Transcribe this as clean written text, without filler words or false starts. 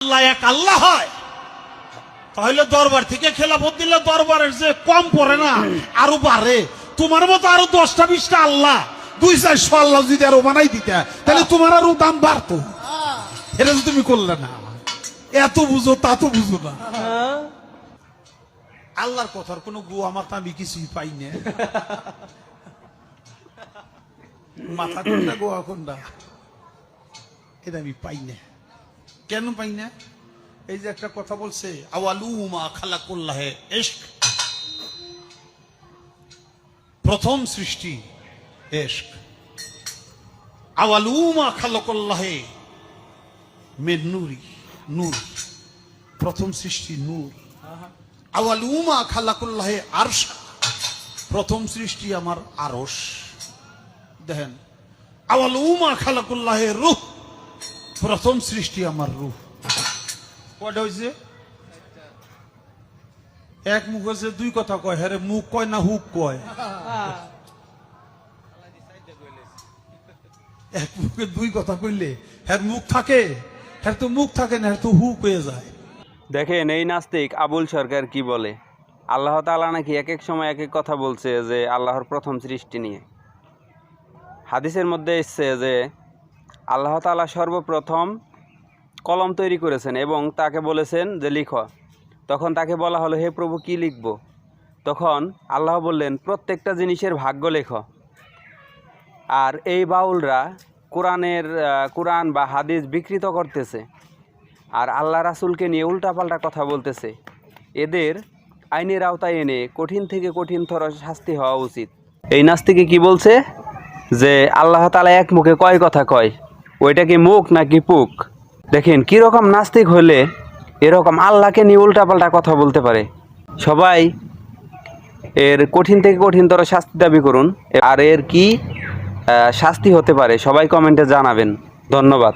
আল্লাহ এক আল্লাহ হয়, তাহলে দরবার থেকে খেলাফত দিলে দরবারের যে কম পড়ে না আরো বাড়ে। তোমার মতো আরো 10টা 20টা আল্লাহ 200-400 আল্লাহ যদি আরো বানাই দিতে তাহলে তোমার আরো দাম বাড়তো। এটা তো তুমি করলে না। এত বুঝো তা তো বুঝো না। আল্লাহর কথার কোনো গু আমার তো আমি কিছুই পাই না। মাথা কোনটা গোয়া কোনটা এটা আমি পাই না। কেন পাই না? এই যে একটা কথা বলছে আওয়ালুমা খালাকুল্লাহে ইশক, প্রথম সৃষ্টি ইশক। আওয়ালুমা খালাকুল্লাহে মিন নূরি, নূর, প্রথম সৃষ্টি নূর। আওয়ালুমা খালাকুল্লাহে আরশ, প্রথম সৃষ্টি আমার আরশ। দেখেন আওয়ালুমা খালাকুল্লাহে রূহ, প্রথম সৃষ্টি আমার রূহ। কয়টা হয়েছে? এক মুখ হয়েছে দুই কথা কয়, হ্যাঁ মুখ কয় না হুক কয়? এক মুখে দুই কথা কইলে হ্যাঁ মুখ থাকে, হ্যাঁ তো মুখ থাকে না, হ্যাঁ তো হুক হয়ে যায়। দেখেন এই নাস্তিক আবুল সরকার কি বলে, আল্লাহ তাআলা নাকি এক এক সময় এক এক কথা বলছে যে আল্লাহর প্রথম সৃষ্টি নিয়ে। হাদিসের মধ্যে এসছে যে আল্লাহ তাআলা সর্বপ্রথম কলম তৈরি করেছেন এবং তাকে বলেছেন যে লিখো। তখন তাকে বলা হলো, হে প্রভু কি লিখব? তখন আল্লাহ বললেন, প্রত্যেকটা জিনিসের ভাগ্য লেখো। আর এই বাউলরা কোরআন বা হাদিস বিকৃত করতেছে আর আল্লাহ রাসূলকে নিয়ে উল্টাপাল্টা কথা বলতেছে। এদের আইনের আওতায় এনে কঠিন থেকে কঠিনতর শাস্তি হওয়া উচিত। এই নাস্তিকে কি বলছে যে আল্লাহ তাআলা এক মুখে কয় কথা কয়, ওইটা কি মুখ নাকি পুক? দেখেন কীরকম নাস্তিক হলে এরকম আল্লাহকে নিয়ে উল্টাপাল্টা কথা বলতে পারে। সবাই এর কঠিন থেকে কঠিনতর শাস্তি দাবি করুন। আর এর কি শাস্তি হতে পারে সবাই কমেন্টে জানাবেন। ধন্যবাদ।